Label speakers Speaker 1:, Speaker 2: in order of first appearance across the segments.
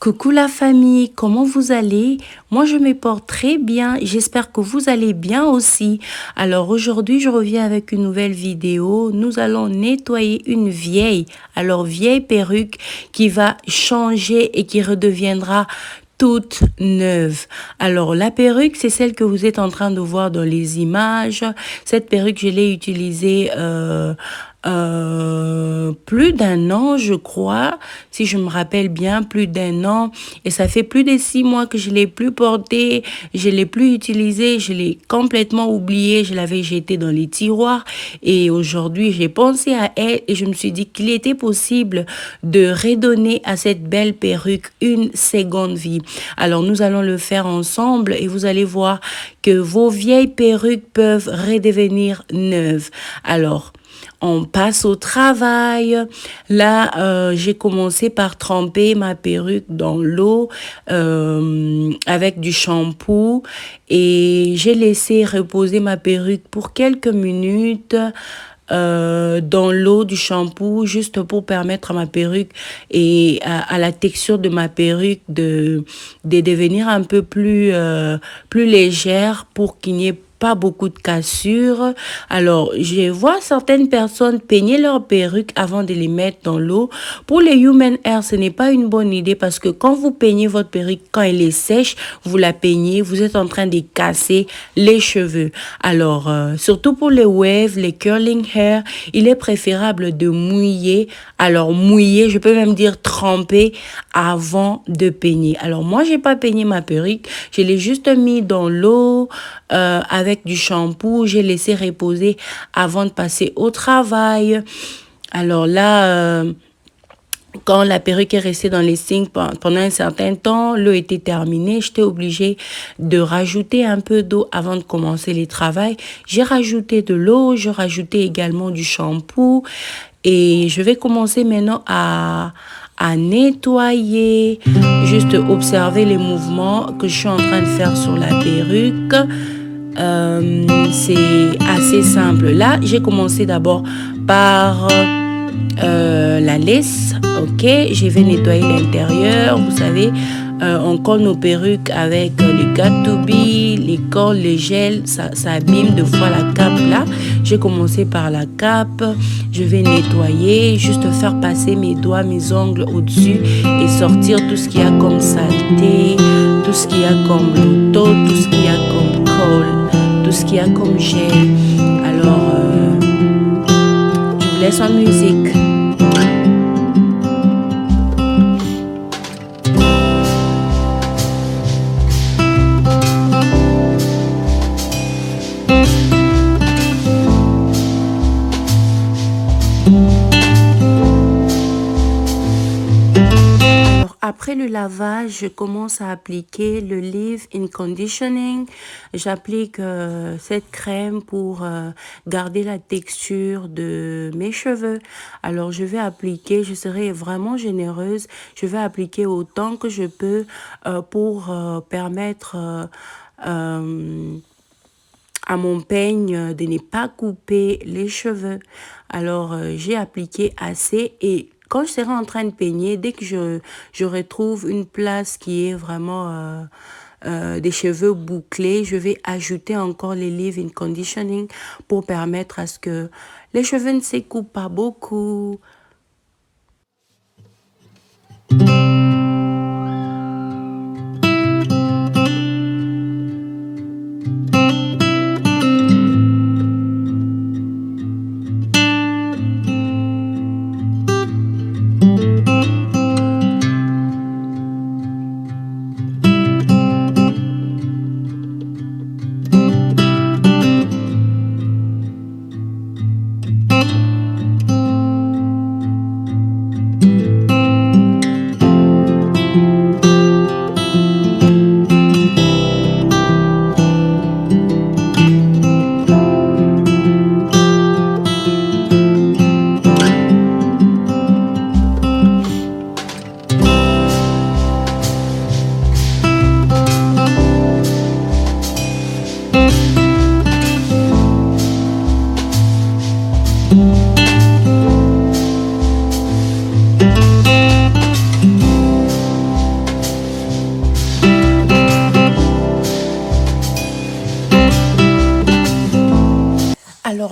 Speaker 1: Coucou la famille, comment vous allez? Moi je me porte très bien, j'espère que vous allez bien aussi. Alors aujourd'hui je reviens avec une nouvelle vidéo. Nous allons nettoyer une vieille perruque qui va changer et qui redeviendra toute neuve. Alors la perruque, c'est celle que vous êtes en train de voir dans les images. Cette perruque, je l'ai utilisée plus d'un an, je crois, si je me rappelle bien, plus d'un an. Et ça fait plus de 6 mois que je l'ai plus portée, je l'ai plus utilisée, je l'ai complètement oubliée, je l'avais jetée dans les tiroirs. Et aujourd'hui, j'ai pensé à elle et je me suis dit qu'il était possible de redonner à cette belle perruque une seconde vie. Alors, nous allons le faire ensemble et vous allez voir que vos vieilles perruques peuvent redevenir neuves. Alors, on passe au travail. Là, j'ai commencé par tremper ma perruque dans l'eau avec du shampoing et j'ai laissé reposer ma perruque pour quelques minutes dans l'eau du shampoing juste pour permettre à ma perruque et à la texture de ma perruque de devenir un peu plus légère pour qu'il n'y ait pas beaucoup de cassures. Alors, je vois certaines personnes peigner leurs perruques avant de les mettre dans l'eau. Pour les human hair, ce n'est pas une bonne idée parce que quand vous peignez votre perruque, quand elle est sèche, vous la peignez, vous êtes en train de casser les cheveux. Alors, surtout pour les waves, les curling hair, il est préférable de mouiller. Alors, mouiller, je peux même dire tremper avant de peigner. Alors, moi, j'ai pas peigné ma perruque. Je l'ai juste mis dans l'eau avec du shampoing. J'ai laissé reposer avant de passer au travail. Alors là, quand la perruque est restée dans les sinks pendant un certain temps, l'eau était terminée, j'étais obligée de rajouter un peu d'eau avant de commencer les travaux. J'ai rajouté de l'eau, je rajoutais également du shampoing et je vais commencer maintenant à nettoyer, juste observer les mouvements que je suis en train de faire sur la perruque. C'est assez simple. Là, j'ai commencé d'abord par la laisse. Ok, je vais nettoyer l'intérieur. Vous savez, on colle nos perruques avec les got to be, les colles, les gels. Ça abîme deux fois la cape là. J'ai commencé par la cape. Je vais nettoyer, juste faire passer mes doigts, mes ongles au-dessus et sortir tout ce qu'il y a comme saleté, tout ce qu'il y a comme loto, tout ce qu'il y a comme colle, tout ce qu'il y a comme gel. Alors, je vous laisse en musique. Après le lavage, je commence à appliquer le leave-in conditioning. J'applique cette crème pour garder la texture de mes cheveux. Alors, je vais appliquer, je serai vraiment généreuse. Je vais appliquer autant que je peux pour permettre à mon peigne de ne pas couper les cheveux. Alors, j'ai appliqué assez et quand je serai en train de peigner, dès que je retrouve une place qui est vraiment des cheveux bouclés, je vais ajouter encore les leave-in conditioning pour permettre à ce que les cheveux ne s'écoupent pas beaucoup.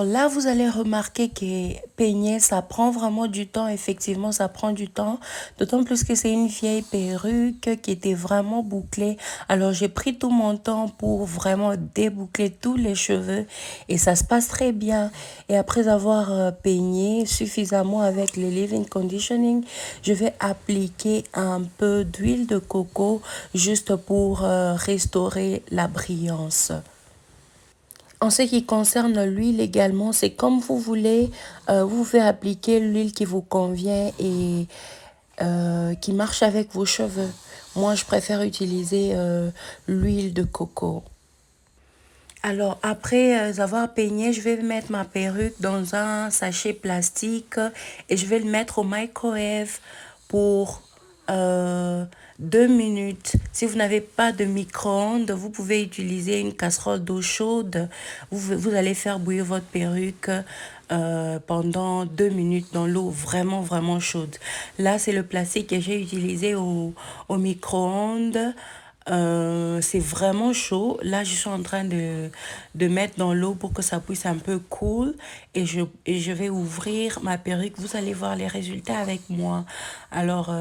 Speaker 1: là, vous allez remarquer que peigner, ça prend vraiment du temps. Effectivement, ça prend du temps. D'autant plus que c'est une vieille perruque qui était vraiment bouclée. Alors, j'ai pris tout mon temps pour vraiment déboucler tous les cheveux. Et ça se passe très bien. Et après avoir peigné suffisamment avec le leave-in conditioning, je vais appliquer un peu d'huile de coco juste pour restaurer la brillance. En ce qui concerne l'huile également, c'est comme vous voulez. Vous pouvez appliquer l'huile qui vous convient et qui marche avec vos cheveux. Moi, je préfère utiliser l'huile de coco. Alors, après avoir peigné, je vais mettre ma perruque dans un sachet plastique et je vais le mettre au microwave pour 2 minutes. Si vous n'avez pas de micro-ondes, vous pouvez utiliser une casserole d'eau chaude. Vous allez faire bouillir votre perruque pendant 2 minutes dans l'eau vraiment, vraiment chaude. Là, c'est le plastique que j'ai utilisé au micro-ondes. C'est vraiment chaud. Là, je suis en train de mettre dans l'eau pour que ça puisse un peu cool. Et je vais ouvrir ma perruque. Vous allez voir les résultats avec moi. Alors,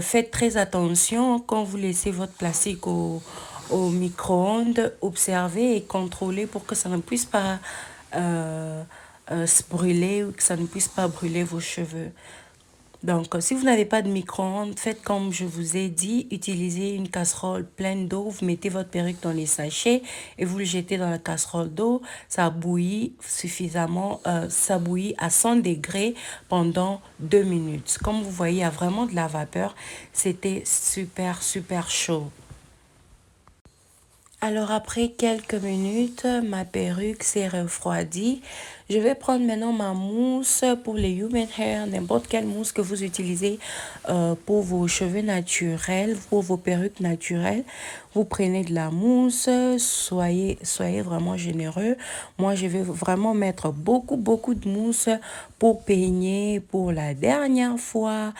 Speaker 1: faites très attention quand vous laissez votre plastique au micro-ondes. Observez et contrôlez pour que ça ne puisse pas se brûler ou que ça ne puisse pas brûler vos cheveux. Donc, si vous n'avez pas de micro-ondes, faites comme je vous ai dit, utilisez une casserole pleine d'eau, vous mettez votre perruque dans les sachets et vous le jetez dans la casserole d'eau. Ça bouillit suffisamment, ça bouillit à 100 degrés pendant 2 minutes. Comme vous voyez, il y a vraiment de la vapeur. C'était super, super chaud. Alors après quelques minutes, ma perruque s'est refroidie. Je vais prendre maintenant ma mousse pour les human hair, n'importe quelle mousse que vous utilisez pour vos cheveux naturels, pour vos perruques naturelles. Vous prenez de la mousse, soyez vraiment généreux. Moi, je vais vraiment mettre beaucoup, beaucoup de mousse pour peigner pour la dernière fois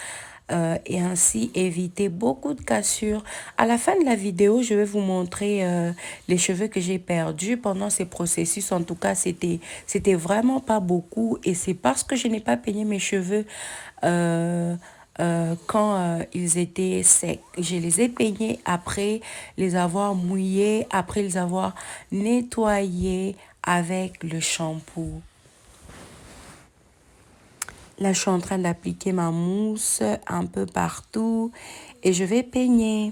Speaker 1: et ainsi éviter beaucoup de cassures. À la fin de la vidéo, je vais vous montrer les cheveux que j'ai perdus pendant ces processus. En tout cas, c'était vraiment pas beaucoup et c'est parce que je n'ai pas peigné mes cheveux quand ils étaient secs. Je les ai peignés après les avoir mouillés, après les avoir nettoyés avec le shampoing. Là, je suis en train d'appliquer ma mousse un peu partout et je vais peigner.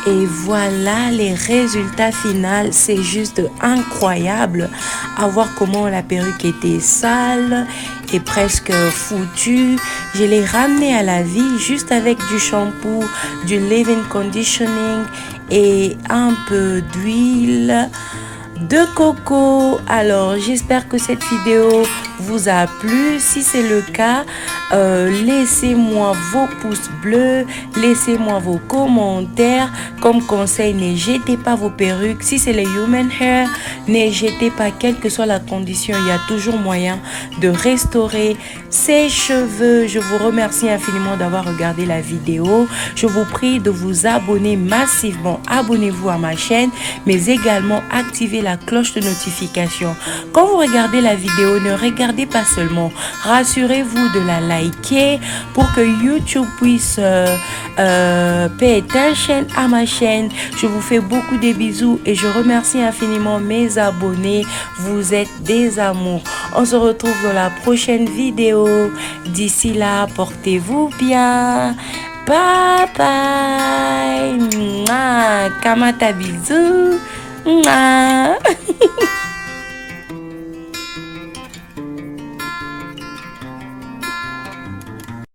Speaker 1: Et voilà les résultats finaux, c'est juste incroyable à voir comment la perruque était sale et presque foutue. Je l'ai ramenée à la vie juste avec du shampoing, du leave-in conditioning et un peu d'huile de coco. Alors j'espère que cette vidéo vous a plu. Si c'est le cas, laissez-moi vos pouces bleus, laissez-moi vos commentaires. Comme conseil, ne jetez pas vos perruques. Si c'est les human hair, ne jetez pas, quelle que soit la condition. Il y a toujours moyen de restaurer ses cheveux. Je vous remercie infiniment d'avoir regardé la vidéo. Je vous prie de vous abonner massivement. Abonnez-vous à ma chaîne, mais également activez la cloche de notification. Quand vous regardez la vidéo, ne regardez regardez pas seulement. Rassurez-vous de la liker pour que YouTube puisse pay attention à ma chaîne. Je vous fais beaucoup de bisous et je remercie infiniment mes abonnés. Vous êtes des amours. On se retrouve dans la prochaine vidéo. D'ici là, portez-vous bien. Bye bye. Mouah. Kamata bisous. Mouah.